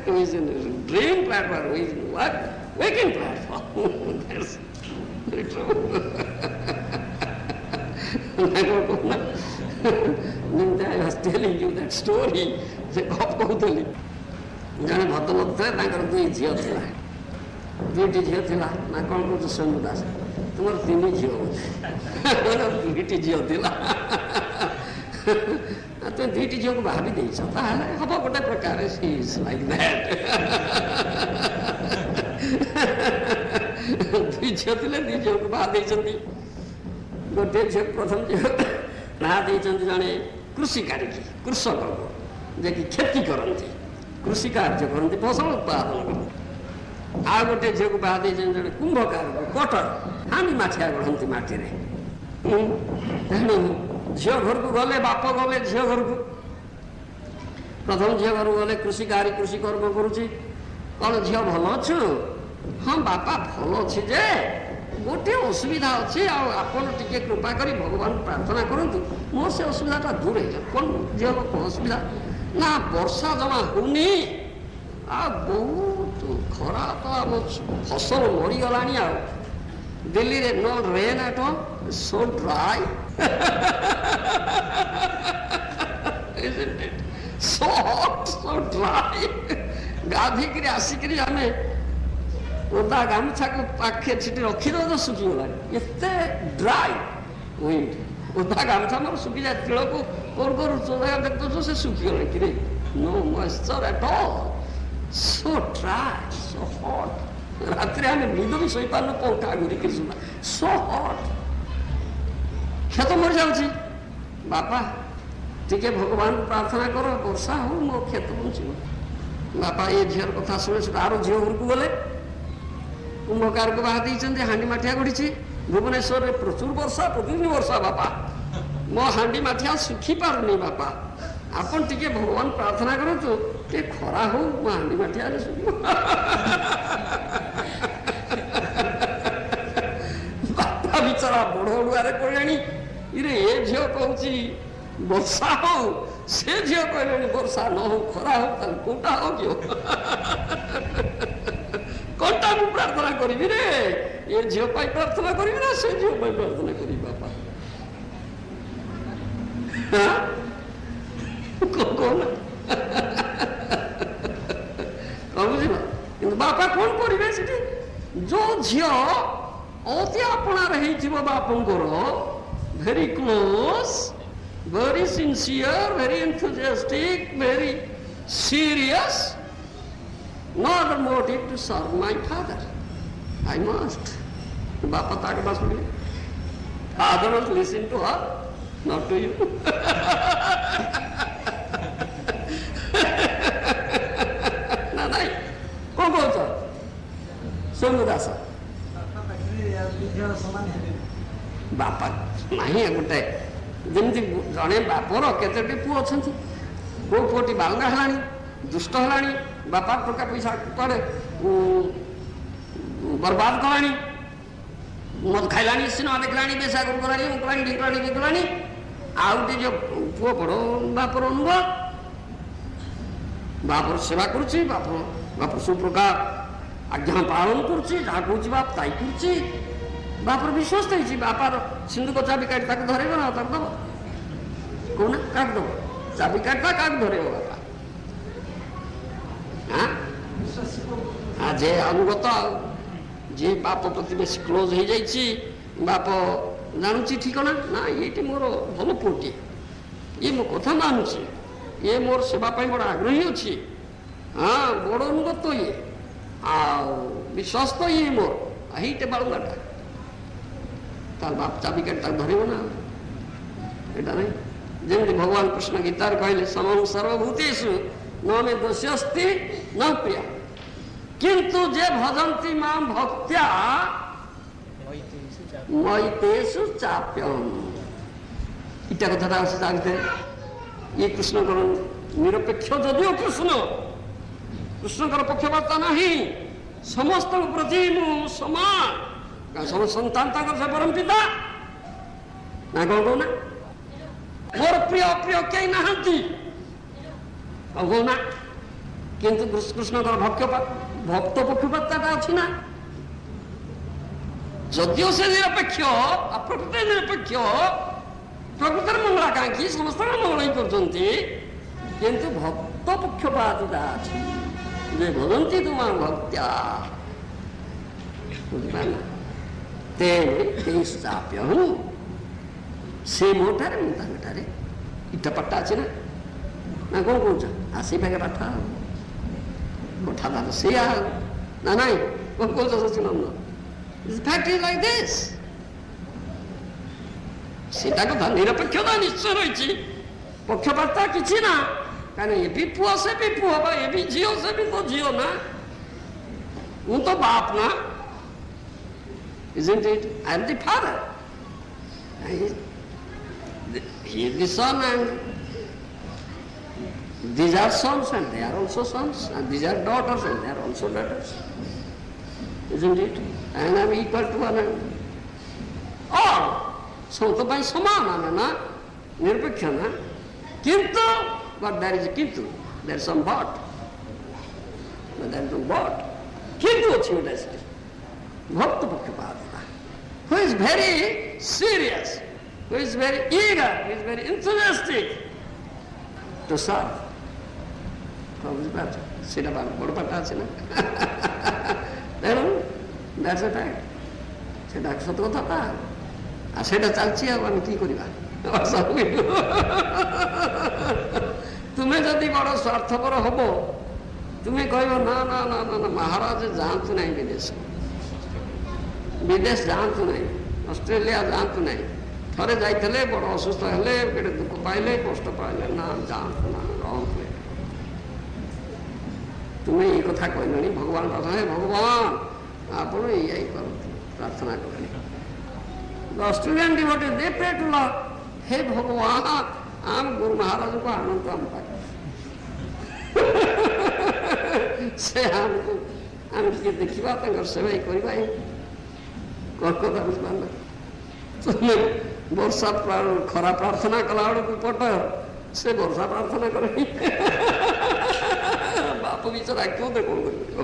He's in a dream platform, he's in what? Waking platform. That's very true. I was telling you that story. ସେ ଗପ କହୁଥିଲି ଜଣେ ଭଦ୍ରଲୋକ ଥିଲେ ତାଙ୍କର ଦୁଇଟି ଝିଅ ଥିଲା ନା କ'ଣ କହୁଛ ସୋନୁ ଦାସ ତୁମର 3 ଝିଅ ଦୁଇଟି ଝିଅ ଥିଲା ତୁମେ 2ଟି ଝିଅକୁ ଭାବି ଦେଇଛ ତାହେଲେ ହବ ଗୋଟେ ପ୍ରକାର ଲାଇକ୍ ଦ୍ୟାଟ୍ 2 ଝିଅ ଥିଲେ 2 ଝିଅକୁ ବାହା ଦେଇଛନ୍ତି ଗୋଟିଏ ଝିଅ ପ୍ରଥମ ଝିଅ ବାହା ଦେଇଛନ୍ତି ଜଣେ କୃଷିକାରୀକି କୃଷକଙ୍କୁ ଯେ କି କ୍ଷତି କରନ୍ତି କୃଷି କାର୍ଯ୍ୟ କରନ୍ତି ଫସଲ ଉତ୍ପାଦନ କରନ୍ତି ଆଉ ଗୋଟିଏ ଝିଅକୁ ବାହା ଦେଇଛନ୍ତି ଜଣେ କୁମ୍ଭକାରକୁ କଟର ହାଣ୍ଡି ମାଠିଆ ଗଢ଼ନ୍ତି ମାଟିରେ ତେଣୁ ଝିଅ ଘରକୁ ଗଲେ ବାପ ଗଲେ ଝିଅ ଘରକୁ ପ୍ରଥମ ଝିଅ ଘରକୁ ଗଲେ କୃଷିକାରୀ କୃଷି କର୍ମ କରୁଛି କ'ଣ ଝିଅ ଭଲ ଅଛୁ ହଁ ବାପା ଭଲ ଅଛି ଯେ ଗୋଟିଏ ଅସୁବିଧା ଅଛି ଆଉ ଆପଣ ଟିକେ କୃପା କରି ଭଗବାନଙ୍କୁ ପ୍ରାର୍ଥନା କରନ୍ତୁ ମୋର ସେ ଅସୁବିଧାଟା ଦୂର ହେଇଯାଉ କ'ଣ ଝିଅ ଲୋକ ଅସୁବିଧା ନା ବର୍ଷା ଜମା ହେଉନି ଆଉ ବହୁତ ଖରା ତ ଆମ ଫସଲ ମରିଗଲାଣି ଆଉ ଦିଲ୍ଲୀରେ no rain at all so dry isn't it so hot so dry ଗାଧିକିରି ଆସିକିରି ଆମେ ଓଦା ଗାମୁଛାକୁ ପାଖେ ସେଠି ରଖିଦେବ ତ ଶୁଖିଗଲାଣି ଏତେ ଡ୍ରାଏ ୱିଣ୍ଡ ଓଦା ଗାମୁଛା ମୋର ଶୁଖିଯାଏ ତିଳକୁ କରୁ କରୁ ଦେଖୁଛୁ ସେ ଶୁଖିଗଲାଣି କିରେ no moisture at all so dry so hot ରାତିରେ ଆମେ ନିଦ ବି ଶୋଇପାରୁନୁ ପଙ୍ଖା ଘୁରିକି ଶୁଣା so hot କ୍ଷେତ ମରିଯାଉଛି ବାପା ଟିକେ ଭଗବାନଙ୍କୁ ପ୍ରାର୍ଥନା କର ବର୍ଷା ହଉ ମୋ କ୍ଷେତ ବଞ୍ଚିବ ବାପା ଏ ଝିଅର କଥା ଶୁଣେ ସେଟା ଆର ଝିଅ ଘରକୁ ଗଲେ କୁମ୍ଭକାରକୁ ବାହା ଦେଇଛନ୍ତି ହାଣ୍ଡି ମାଠିଆ ଗଢ଼ିଛି ଭୁବନେଶ୍ୱରରେ ପ୍ରଚୁର ବର୍ଷା ପ୍ରତିଦିନ ବର୍ଷା ବାପା ମୋ ହାଣ୍ଡି ମାଠିଆ ଶୁଖି ପାରୁନି ବାପା ଆପଣ ଟିକେ ଭଗବାନ ପ୍ରାର୍ଥନା କରନ୍ତୁ ଟିକେ ଖରା ହଉ ମୋ ହାଣ୍ଡି ମାଠିଆରେ ଶୁଖିବ ବାପା ବିଚରା ବଡ଼ ଅଡ଼ୁଆରେ କହିଲେଣି ଇରେ ଏ ଝିଅ କହୁଛି ବର୍ଷା ହଉ ସେ ଝିଅ କହିଲେଣି ବର୍ଷା ନ ହଉ ଖରା ହଉ ତାହେଲେ କୋଉଟା ହଉ କି কোনটা আমি প্রার্থনা করিবি রে এ ঝিও পাই প্রার্থনা করিবি না সে ঝিও পাই প্রার্থনা করিবি বাপা বুঝিবা কিন্তু বাপা কোন করিবে সেটি যে ঝিও অতি আপনার হয়েছিল বাপঙ্কর very close very sincere very enthusiastic very serious no other motive to serve my father. I must. Bapa tak masuk. Father must listen to her, not to you. Na nahi. Kau kau Sonu dasa. Bapa nahi agote. ଯେମିତି ଜଣେ ବାପର କେତୋଟି ପୁଅ ଅଛନ୍ତି କୋଉ ପୁଅଟି ବାଳୁଙ୍ଗା ହେଲାଣି ଦୁଷ୍ଟ ହେଲାଣି ବାପା ଟଙ୍କା ପଇସା କୁଆଡ଼େ ବର୍ବାଦ କଲାଣି ମଦ ଖାଇଲାଣି ସିନେମା ଦେଖିଲାଣି ବେଶାଗର କଲାଣି ମୁକଲାଣି ଢିକଲାଣି ବିକଲାଣି ଆଉ ଗୋଟେ ଯୋଉ ପୁଅ ବଡ଼ ବାପର ଅନୁଭବ ବାପର ସେବା କରୁଛି ବାପର ସବୁ ପ୍ରକାର ଆଜ୍ଞା ପାଳନ କରୁଛି ଯାହା କହୁଛି ବାପ ତାଇ କରୁଛି ବାପର ବିଶ୍ୱାସ ହେଇଛି ବାପାର ସିନ୍ଦୁକ ଚାବି କାଟି ତାକୁ ଧରେଇବ ନା ତାକୁ ଦବ କହୁନା କାହାକୁ ଦବ ଚାବି କାଟିବା କାହାକୁ ଧରେଇବ ବାପା ଯେ ଅନୁଗତ ଯେ ବାପ ପ୍ରତି ବେଶୀ କ୍ଲୋଜ୍ ହେଇଯାଇଛି ବାପ ଜାଣୁଛି ଠିକଣା ନା ଏଇଟି ମୋର ଭଲ ପୁଅଟିଏ ଇଏ ମୋ କଥା ମାନୁଛି ଇଏ ମୋର ସେବା ପାଇଁ ବଡ଼ ଆଗ୍ରହୀ ଅଛି ହଁ ବଡ଼ ଅନୁଗତ ଇଏ ଆଉ ବିଶ୍ୱାସ ତ ଇଏ ମୋର ଏଇଟେ ବାଳୁଙ୍ଗାଟା ତାହେଲେ ବାପ ଚାବି କାଟି ତାକୁ ଧରିବ ନା ଏଇଟା ନାହିଁ ଯେମିତି ଭଗବାନ କୃଷ୍ଣ ଗୀତାରେ କହିଲେ ସମଂ ସର୍ବଭୂତେଷୁ न मे दोष्यस्ति न प्रिय किंतु जे भजन्ति मां भक्त्या मैतेषु चाप्यम इटा कथाटा আছে জানতে ये कृष्ण को निरपेक्ष जदिও कृष्णकर पक्षपात नहीं समस्त प्रति समान सम संतान से परम पिता ना कौन कहना मोर प्रिय प्रिय कई नहांती कहना କିନ୍ତୁ କୃଷ୍ଣଙ୍କର ଭକ୍ତ ପକ୍ଷପାତଟା ଅଛି ନା? ଯଦିଓ ସେ ନିରପେକ୍ଷ, ପ୍ରକୃତରେ ନିରପେକ୍ଷ, ପ୍ରକୃତରେ ମଙ୍ଗଳାକାଂକ୍ଷୀ, ସମସ୍ତଙ୍କର ମଙ୍ଗଳ ହିଁ କରୁଛନ୍ତି, କିନ୍ତୁ ଭକ୍ତ ପକ୍ଷପାତଟା ଅଛି। ଯେ ଭଜନ୍ତି ତୁମା ଭକ୍ତ୍ୟା, ବୁଝିପାରିଲ? ତେଣୁ ଚାପ୍ୟହଂ, ସେ ମୋଠାରେ ମୁଁ ତାଙ୍କଠାରେ। ଇଟା ପାଠ ଅଛି ନା? ନା କ'ଣ କହୁଛ? ଆସି ପାଖେ ପାଠ କଥା ତାର ସେଇଆ ନା ନାଇଁ? କ'ଣ କହୁଛ Sachinanda? Fact is like this. ସେଟା କଥା ନିରପେକ୍ଷତା ନିଶ୍ଚୟ ରହିଛି, ପକ୍ଷପାତ କିଛି ନା। କାରଣ ଏ ବି ପୁଅ ସେ ବି ପୁଅ, ବା ଏ ବି ଝିଅ ସେ ବି ତ ଝିଅ ନା, ମୁଁ ତ ବାପ ନା। Isn't it? I am the father. He is the son, and these are sons and they are also sons, and these are daughters and they are also daughters. Isn't it? And I am equal to one another. All ସମସ୍ତ ପାଇଁ ସମାନ ଆମେ ନା, ନିରପେକ୍ଷ ନା। କିନ୍ତୁ but there is a କିନ୍ତୁ, there is some but, there is no but, କିନ୍ତୁ ଅଛି ଗୋଟେ ସେଠି ଭକ୍ତ ପକ୍ଷପାତ, who is very serious, who is very eager, who is very enthusiastic to serve. ବୁଝିପାରୁଛ? ସେଇଟା ବଡ଼ ପାଠ ଅଛି ନା। ତେଣୁ that's a fact, ସେଇଟା ସତ କଥାଟା। ଆଉ ସେଇଟା ଚାଲିଛି, ଆଉ ଆମେ କି କରିବା? ତୁମେ ଯଦି ବଡ଼ ସ୍ୱାର୍ଥପର ହବ, ତୁମେ କହିବ ନା ନା ନା ନା ନା ମହାରାଜ ଯାଆନ୍ତୁ ନାହିଁ ବିଦେଶ, ବିଦେଶ ଯାଆନ୍ତୁ ନାହିଁ, ଅଷ୍ଟ୍ରେଲିଆ ଯାଆନ୍ତୁ ନାହିଁ। ଥରେ ଯାଇଥିଲେ, ବଡ଼ ଅସୁସ୍ଥ ହେଲେ, କେଡ଼େ ଦୁଃଖ ପାଇଲେ, କଷ୍ଟ ପାଇଲେ, ନା ଯାଆନ୍ତୁ ନା, ରହନ୍ତୁ। ତୁମେ ଏଇ କଥା କହିଲଣି, ଭଗବାନ କଥା, ହେ ଭଗବାନ ଆପଣ ଏଇ କରନ୍ତୁ, ପ୍ରାର୍ଥନା କଲେଣି। Australian devotees, they pray to Lord, हे भगवान आम गुरु महाराज को आनंद आम पाए से हमको आम ଟିକେ ଦେଖିବା, ତାଙ୍କର ସେବା କରିବା। କର୍କଟ ବୁଝିପାରିଲ? ତୁମେ ବର୍ଷା ଖରା ପ୍ରାର୍ଥନା କଲା ବେଳକୁ ପଟ ସେ ବର୍ଷା ପ୍ରାର୍ଥନା କରେ, ବାପ ବିଚରା କେଉଁତେ କ'ଣ କରିବ?